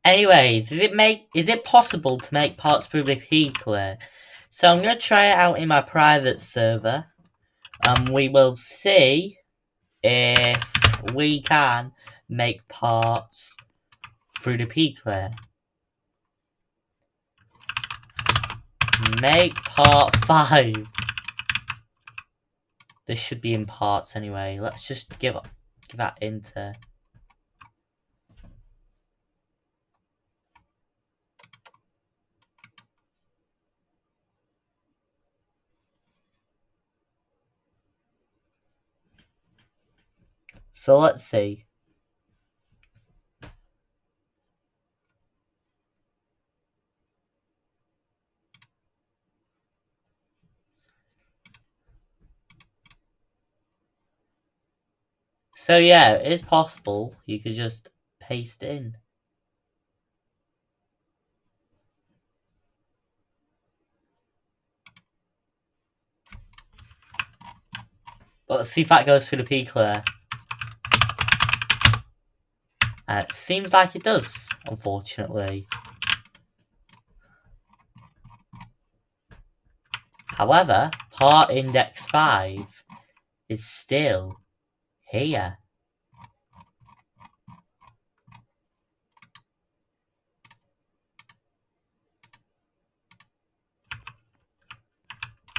Anyways, is it possible to make parts publicly clear? So I'm gonna try it out in my private server, and we will see if we can make parts through the pclear. Make part 5. This should be in parts anyway. Let's just give that into. So let's see. So yeah, it is possible. You could just paste it in. But let's see if that goes through the pclear. It seems like it does, unfortunately. However, part index 5 is still here.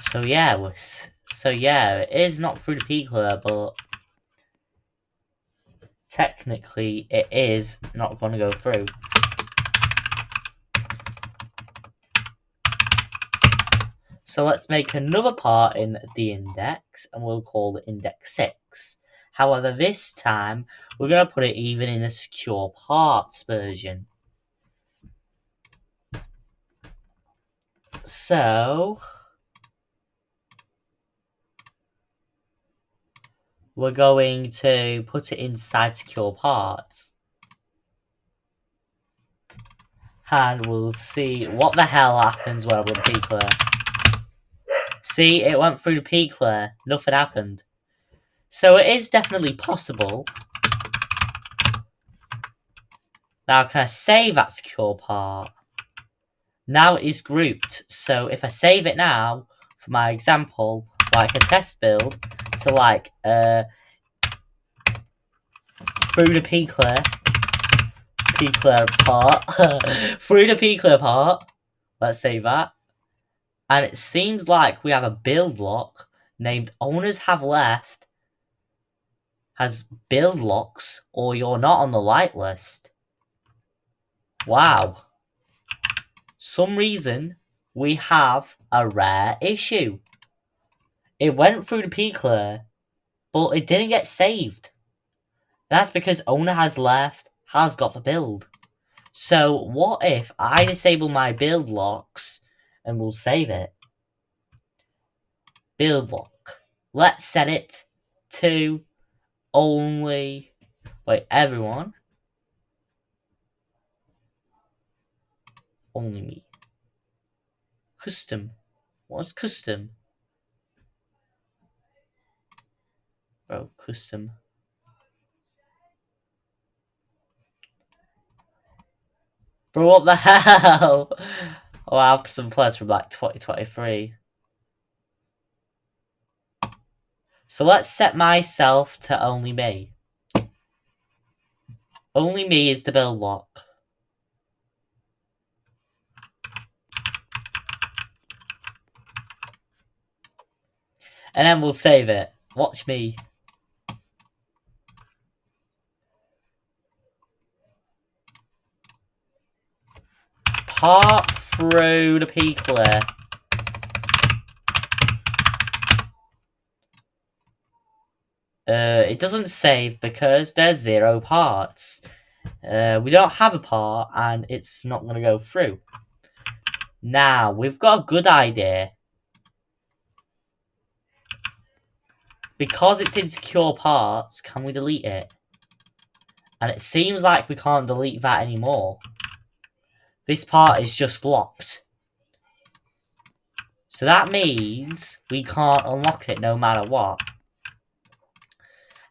So yeah, it is not through the pclear, but technically it is not going to go through. So let's make another part in the index, and we'll call it index 6. However, this time, we're going to put it even in a SecureParts version. So, we're going to put it inside SecureParts. And we'll see what the hell happens when I run pclear. See, it went through the pclear. Nothing happened. So it is definitely possible. Now can I save that secure part? Now it is grouped. So if I save it now, for my example, like a test build, so like through the pclear part, through the pclear part, let's save that. And it seems like we have a build lock named owners have left, has build locks, or you're not on the light list. Wow. Some reason we have a rare issue. It went through the pclear, but it didn't get saved. That's because owner has left, has got the build. So what if I disable my build locks and we'll save it? Build lock. Let's set it to only, wait, everyone. Only me. Custom. What's custom? Bro, custom. Bro, what the hell? Oh, I have some plans from like 2023. So let's set myself to only me. Only me is the build lock. And then we'll save it. Watch me. Part through the pclear. It doesn't save because there's 0 parts. We don't have a part and it's not going to go through. Now, we've got a good idea. Because it's in SecureParts, can we delete it? And it seems like we can't delete that anymore. This part is just locked. So that means we can't unlock it no matter what.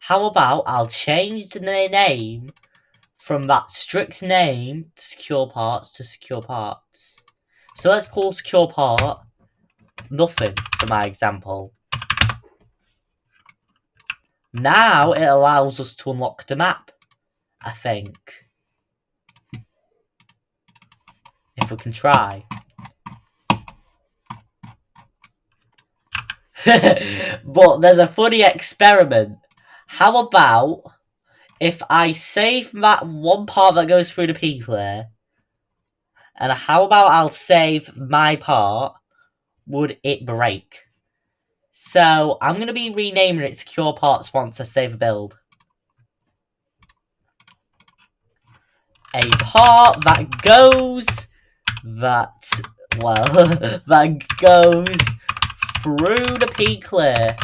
How about I'll change the name from that strict name SecureParts to SecureParts. So let's call SecurePart nothing for my example. Now it allows us to unlock the map, I think. If we can try. But there's a funny experiment. How about if I save that one part that goes through the pclear, and how about I'll save my part, would it break? So I'm going to be renaming it SecureParts once I save a build. A part that goes, that goes through the pclear.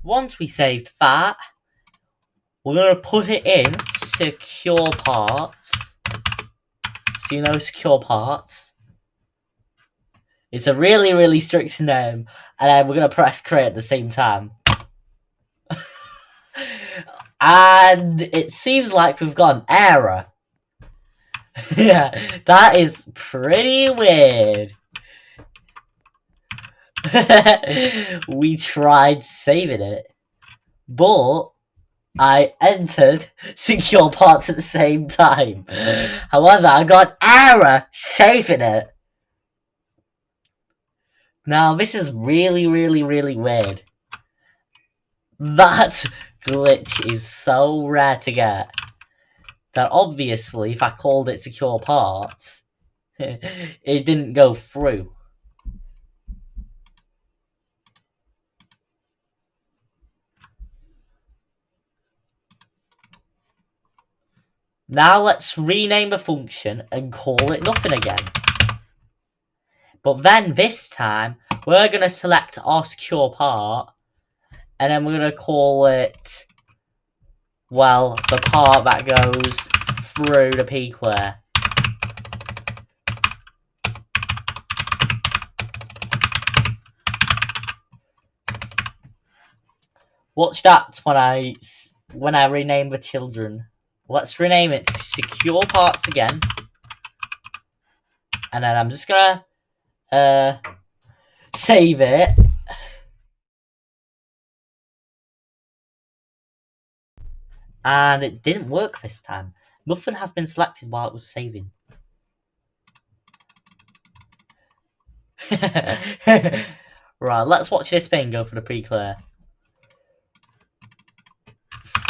Once we saved that, we're going to put it in SecureParts. So you know SecureParts. It's a really, really strict name. And then we're going to press create at the same time. And it seems like we've got an error. Yeah, that is pretty weird. We tried saving it, but I entered SecureParts at the same time. However, I got an error saving it. Now, this is really, really, really weird. That glitch is so rare to get that obviously, if I called it SecureParts, it didn't go through. Now let's rename the function and call it nothing again. But then this time, we're going to select our secure part, and then we're going to call it, well, the part that goes through the pclear. Watch that when I rename the children. Let's rename it Secure Parts again. And then I'm just gonna save it. And it didn't work this time. Nothing has been selected while it was saving. Right, let's watch this thing go for the pclear.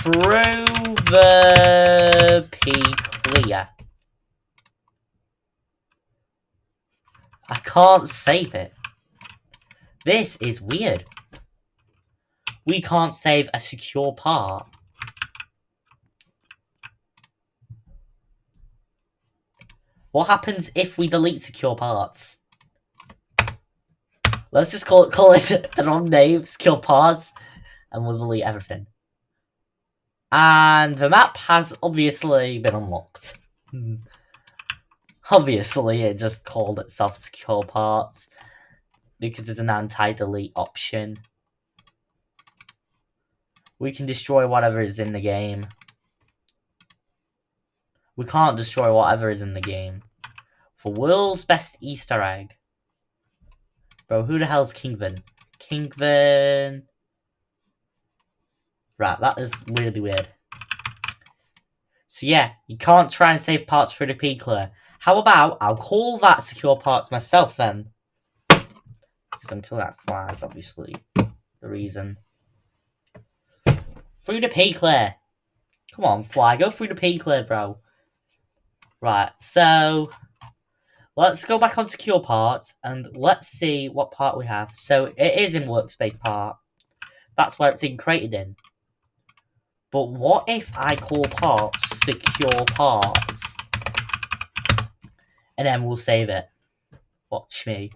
Through the pclear. I can't save it. This is weird. We can't save a secure part. What happens if we delete secure parts? Let's just call it the wrong name, secure parts, and we'll delete everything. And the map has obviously been unlocked. Obviously, it just called itself secure parts because there's an anti-delete option. We can destroy whatever is in the game. We can't destroy whatever is in the game. For world's best Easter egg. Bro, who the hell's Kingvin? Kingvin. Right, that is really weird. So yeah, you can't try and save parts through the pclear. How about I'll call that secure parts myself then? Because I'm killing that fly, is obviously the reason. Through the pclear. Come on, fly, go through the pclear, bro. Right, so let's go back on secure parts and let's see what part we have. So it is in workspace part. That's where it's in created in. But what if I call parts secure parts? And then we'll save it. Watch me.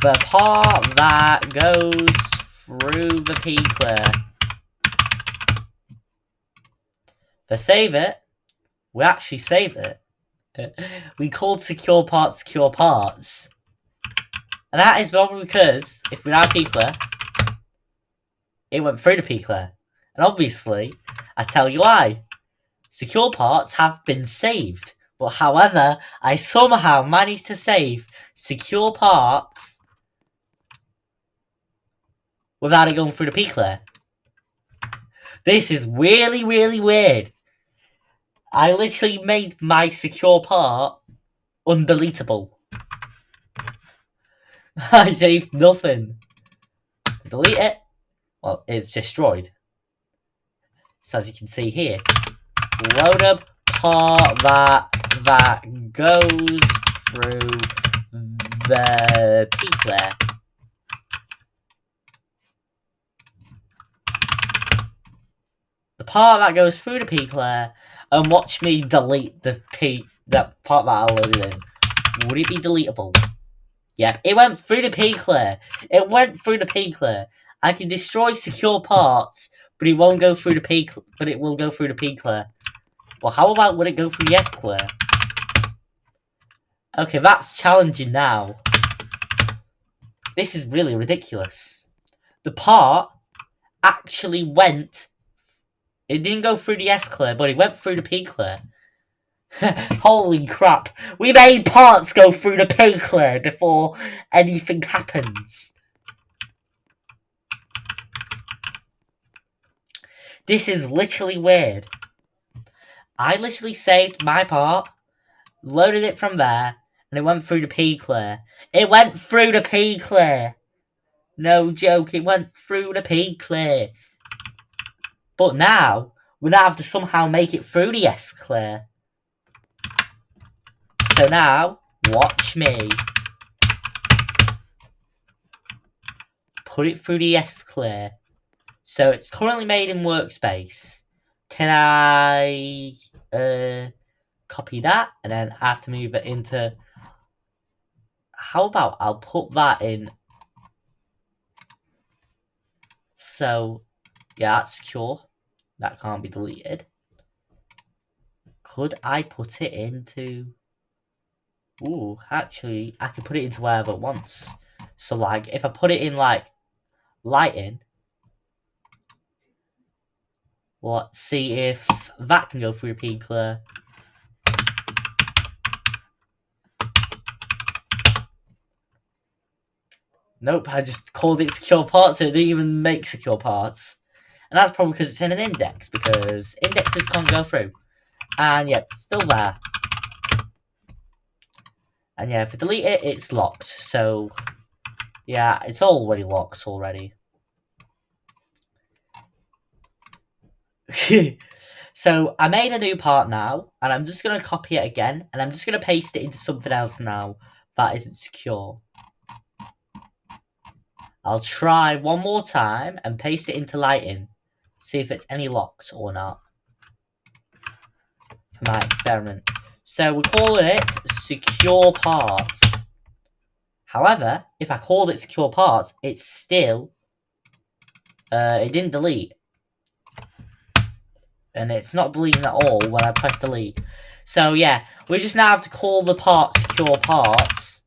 The part that goes through the pclear. To save it, We actually saved it. We called SecureParts. And that is probably because if we had pclear, it went through the pclear. And obviously, I tell you why. SecureParts have been saved. But however, I somehow managed to save SecureParts without it going through the pclear. This is really, really weird. I literally made my secure part undeletable. I saved nothing. Delete it. Well, it's destroyed. So as you can see here, load up part that goes through the pclear. The part that goes through the pclear, and watch me delete that part that I loaded in. Would it be deletable? Yep, it went through the pclear. It went through the pclear. I can destroy secure parts, but it won't go through the pclear. But it will go through the pclear. Well, how about would it go through the sclear? Okay, that's challenging now. This is really ridiculous. The part actually went. It didn't go through the S-clear, but it went through the P-clear. Holy crap. We made parts go through the P-clear before anything happens. This is literally weird. I literally saved my part, loaded it from there, and it went through the P-clear. It went through the P-clear. No joke, it went through the P-clear. But now, we now have to somehow make it through the S-clear. So now, watch me. Put it through the S-clear. So it's currently made in workspace. Can I copy that? And then I have to move it into... How about I'll put that in... So, yeah, that's secure. That can't be deleted. Could I put it into... Ooh, actually, I can put it into wherever it wants. So, like, if I put it in, like, lighting, let's see if that can go through pclear. Nope, I just called it secure parts, so it didn't even make secure parts. And that's probably because it's in an index, because indexes can't go through. And yep, still there. And yeah, if I delete it, it's locked. So, yeah, it's already locked already. So, I made a new part now, and I'm just going to copy it again, and I'm just going to paste it into something else now that isn't secure. I'll try one more time and paste it into lighting. See if it's any locked or not. For my experiment. So we're calling it secure parts. However, if I called it secure parts, it's still it didn't delete. And it's not deleting at all when I press delete. So yeah, we just now have to call the part secure parts.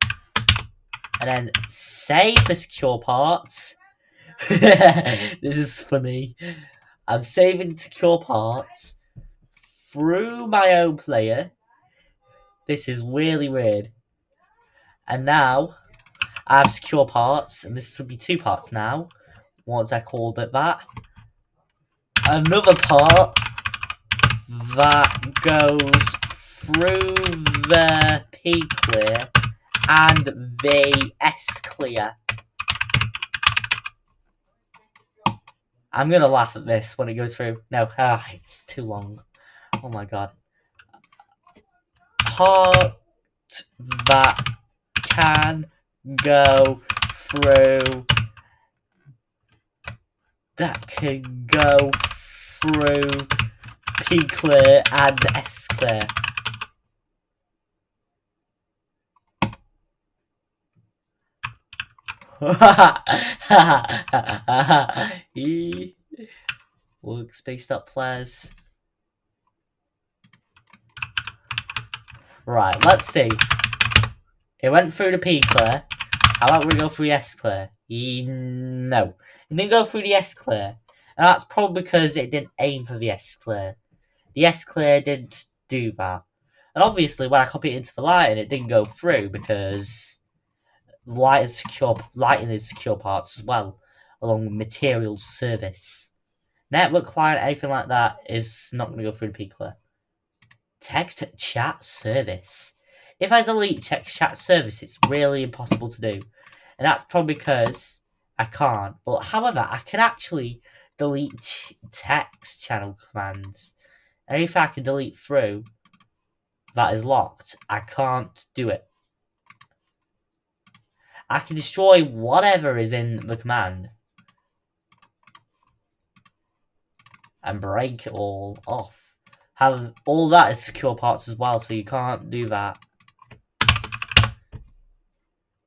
And then save the secure parts. This is funny. I'm saving secure parts through my own player. This is really weird. And now I have secure parts, and this will be two parts now. Once I called it that. Another part that goes through the pclear and the sclear. I'm gonna laugh at this when it goes through. No, it's too long. Oh my god. Part that can go through. That can go through pclear and sclear. Workspace.players. Right, let's see. It went through the pclear. How about we go through the sclear? No. It didn't go through the sclear. And that's probably because it didn't aim for the sclear. The sclear didn't do that. And obviously, when I copy it into the lighting, it didn't go through because lighting is secure parts as well, along with materials service. Network client, anything like that, is not going to go through the pclear. Text chat service. If I delete text chat service, it's really impossible to do. And that's probably because I can't. But however, I can actually delete text channel commands. And if I can delete through that is locked, I can't do it. I can destroy whatever is in the command. And break it all off. Have all that is secure parts as well, so you can't do that.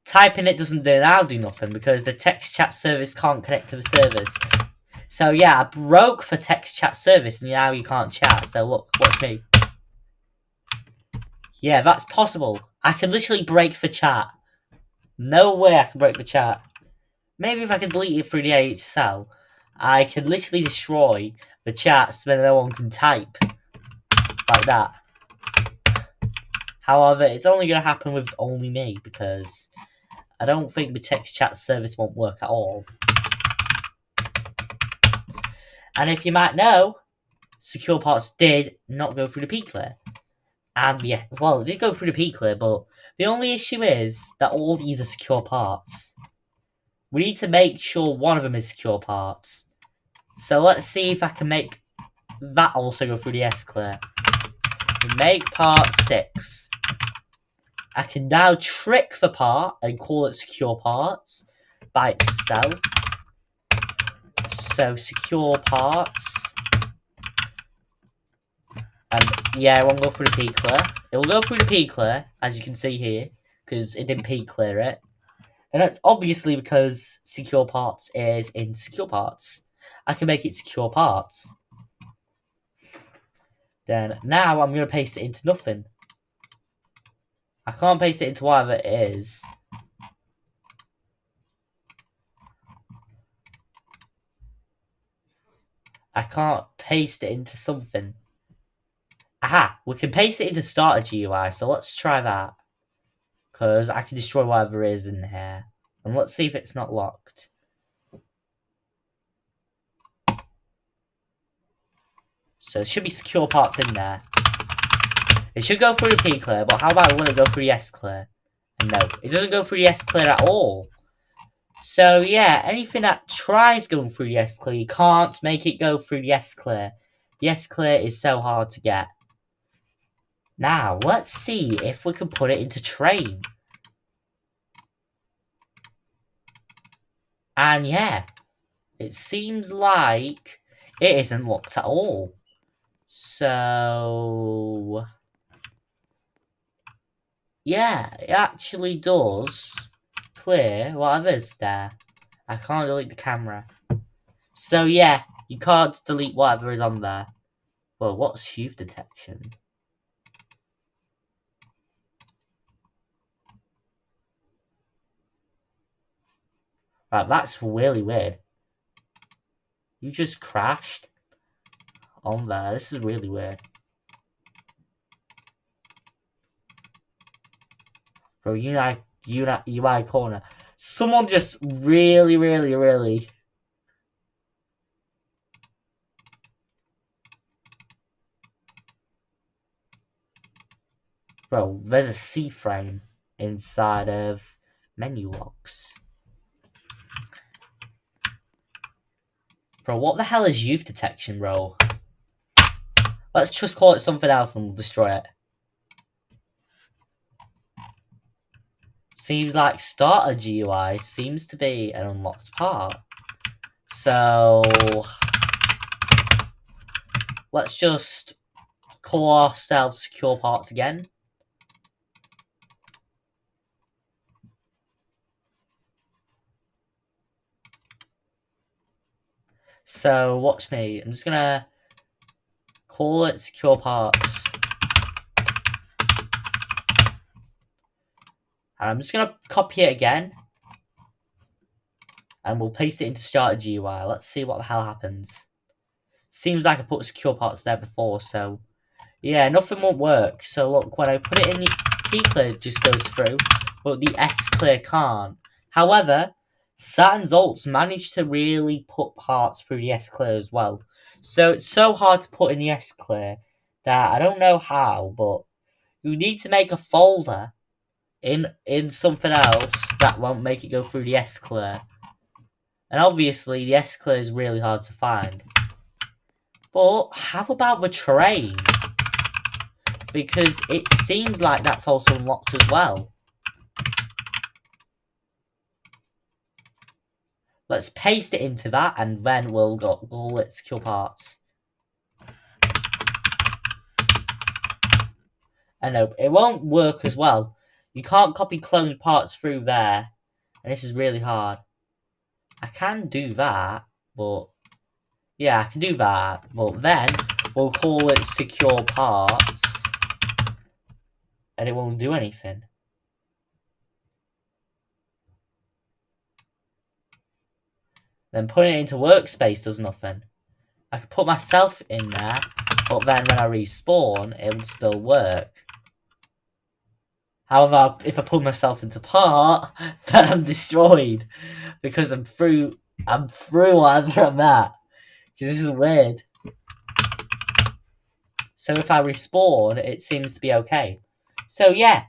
Typing it doesn't do nothing because the text chat service can't connect to the servers. So yeah, I broke for text chat service and now you can't chat. So look, watch me. Yeah, that's possible. I can literally break for chat. No way I can break the chat. Maybe if I can delete it through the ahsl, I can literally destroy the chat so that no one can type. Like that. However, it's only going to happen with only me because I don't think the text chat service won't work at all. And if you might know, SecureParts did not go through the pclear. And yeah, well, it did go through the pclear, but the only issue is that all these are secure parts. We need to make sure one of them is secure parts. So let's see if I can make that also go through the sclear. We make part 6. I can now trick the part and call it secure parts by itself. So secure parts. And yeah, it won't go through the pclear. It will go through the pclear, as you can see here, because it didn't pclear it. And that's obviously because secure parts is in secure parts. I can make it secure parts. Then now I'm going to paste it into nothing. I can't paste it into whatever it is. I can't paste it into something. Aha! We can paste it into starter GUI, so let's try that. Because I can destroy whatever is in here. And let's see if it's not locked. So there should be secure parts in there. It should go through the pclear, but how about will it go through the sclear? No, it doesn't go through the sclear at all. So yeah, anything that tries going through the sclear, you can't make it go through the sclear. The sclear is so hard to get. Now, let's see if we can put it into train. And yeah, it seems like it isn't locked at all. So yeah, it actually does clear whatever's there. I can't delete the camera. So yeah, you can't delete whatever is on there. Well, what's hue detection? Right, that's really weird. You just crashed on there. This is really weird. Bro, UI corner. Someone just really. Bro, there's a C-frame inside of menu locks. Bro, what the hell is youth detection, bro? Let's just call it something else and we'll destroy it. Seems like starter GUI seems to be an unlocked part. So let's just call ourselves secure parts again. So watch me. I'm just gonna call it secure parts. And I'm just going to copy it again. And we'll paste it into starter GUI. Let's see what the hell happens. Seems like I put SecureParts there before, so... Yeah, nothing won't work. So look, when I put it in, the pclear it just goes through, but the sclear can't. However, Saturn's alts managed to really put parts through the sclear as well. So it's so hard to put in the sclear that I don't know how, but you need to make a folder in something else that won't make it go through the sclear. And obviously, the sclear is really hard to find. But how about the train? Because it seems like that's also unlocked as well. Let's paste it into that, and then we'll call it SecureParts. I know, it won't work as well. You can't copy cloned parts through there, and this is really hard. I can do that, but... Yeah, I can do that, but then we'll call it SecureParts, and it won't do anything. Then putting it into workspace does nothing. I could put myself in there, but then when I respawn, it would still work. However, if I put myself into part, then I'm destroyed. Because I'm through from that. Because this is weird. So if I respawn, it seems to be okay. So yeah,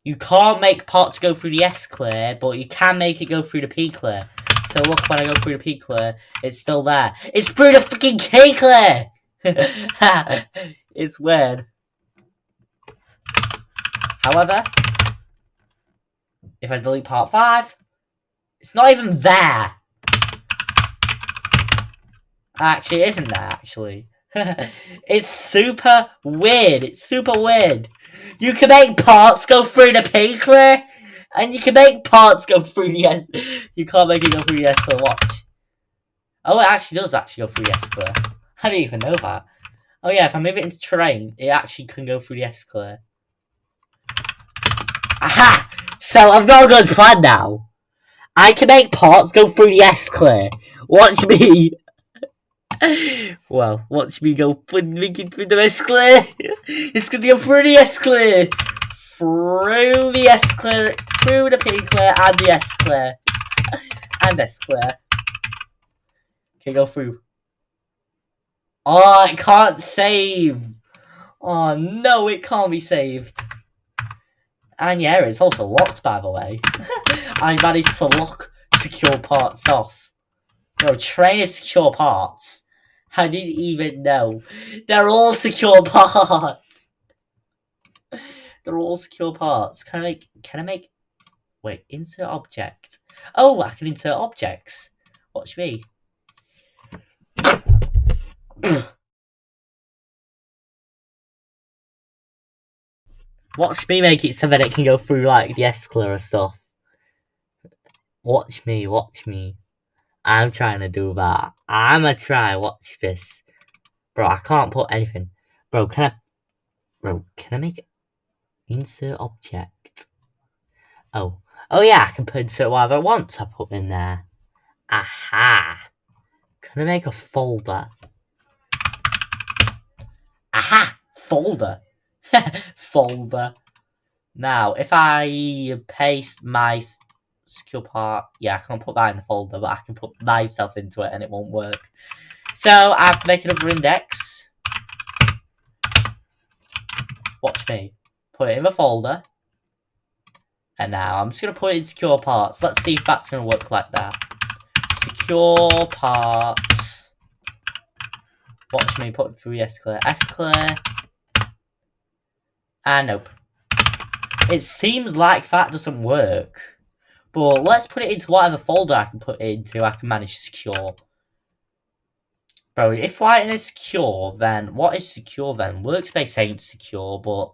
you can't make parts go through the S-clear, but you can make it go through the P-clear. So look, when I go through the P-clear, it's still there. It's through the freaking K-clear! It's weird. However, if I delete part 5, it's not even there. Actually, it isn't there, actually. It's super weird. It's super weird. You can make parts go through the P-clear, and you can make parts go through the S. You can't make it go through the S-clear. Watch. Oh, it actually does actually go through the S-clear. I didn't even know that. Oh yeah, if I move it into terrain, it actually can go through the S-clear. Aha! So I've got a good plan now. I can make parts go through the S-clear. Watch me. Well, watch me go make it through the S-clear. It's gonna go through the S-clear. Through the S-clear, through the P-clear, and the S-clear. And S-clear. Okay, go through. Oh, it can't save. Oh no, it can't be saved. And yeah, it's also locked, by the way. I managed to lock SecureParts off. No, train is SecureParts. I didn't even know. They're all SecureParts. They're all SecureParts. Can I make... Wait, insert object. Oh, I can insert objects. Watch me. Watch me make it so that it can go through, like, the S-clear stuff. Watch me, watch me. I'm trying to do that. I'ma try, watch this. Bro, I can't put anything. Bro, can I make it? Insert object. Oh. Oh yeah, I can put insert whatever I want to put in there. Aha. Can I make a folder? Aha! Folder. Folder. Now, if I paste my secure part, yeah, I can't put that in the folder, but I can put myself into it and it won't work. So, I have to make another index. Watch me. Put it in the folder. And now, I'm just going to put it in secure parts. Let's see if that's going to work like that. Secure parts. Watch me put it through S-clear. S-clear. And nope. It seems like that doesn't work. But let's put it into whatever folder I can put it into. I can manage secure. Bro, if lighting is secure, then what is secure then? Workspace ain't secure, but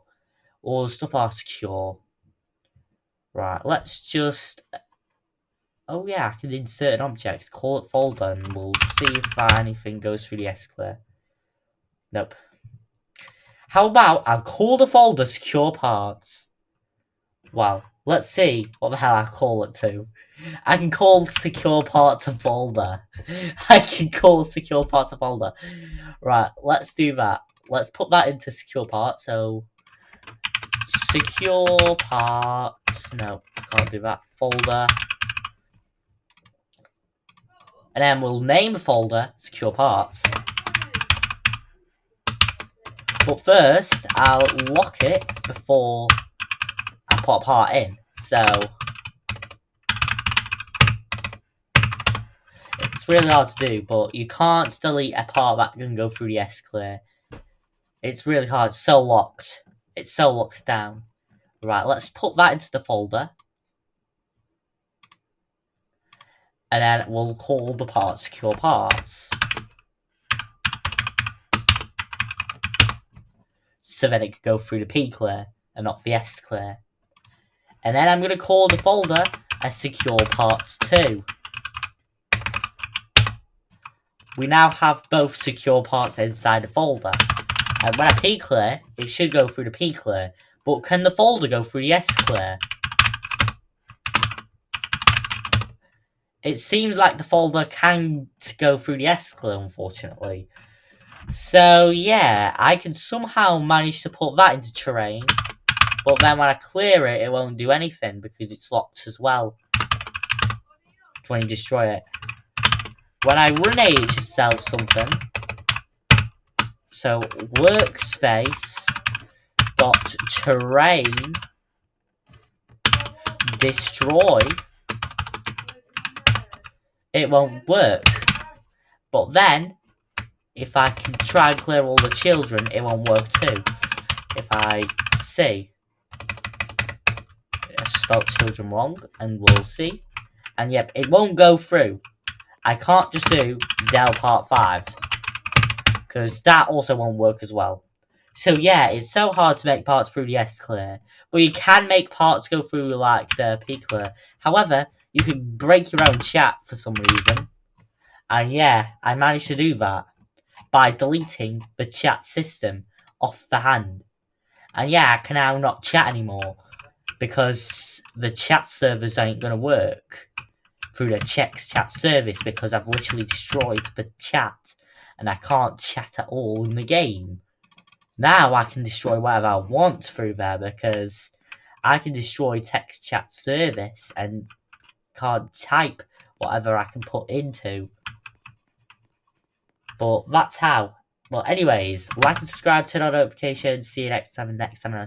all the stuff are secure. Right, let's just... Oh yeah, I can insert an object, call it folder, and we'll see if anything goes through the S-clear. Nope. How about I'll call the folder secure parts? Well, Let's see what the hell I call it to. I can call SecureParts a folder. I can call SecureParts a folder. Right, let's do that. Let's put that into SecureParts. So, SecureParts. No, can't do that. Folder. And then we'll name the folder SecureParts. But first, I'll lock it before I put a part in. So, it's really hard to do, but you can't delete a part that can go through the SecureParts. It's really hard. It's so locked. It's so locked down. Right, let's put that into the folder. And then we'll call the part SecureParts. So then it could go through the pclear and not the SecureParts. And then I'm going to call the folder as SecureParts2. We now have both SecureParts inside the folder. And when I pclear, it should go through the pclear. But can the folder go through the SecureParts? It seems like the folder can't go through the SecureParts, unfortunately. So yeah, I can somehow manage to put that into terrain. But then when I clear it, it won't do anything because it's locked as well. When you destroy it. When I run ahsl something, so workspace dot terrain destroy, it won't work. But then, if I can try and clear all the children, it won't work too. If I see, I spelled children wrong, and we'll see. And yep, it won't go through. I can't just do del part 5. Because that also won't work as well. So yeah, it's so hard to make parts through the SecureParts. But you can make parts go through like the pclear. However, you can break your own chat for some reason. And yeah, I managed to do that by deleting the chat system off the hand. And yeah, I can now not chat anymore. Because the chat servers ain't gonna work through the checks chat service because I've literally destroyed the chat and I can't chat at all in the game. Now I can destroy whatever I want through there because I can destroy text chat service and can't type whatever I can put into. But that's how. Well, anyways, like and subscribe, turn on notifications. See you next time in the next video.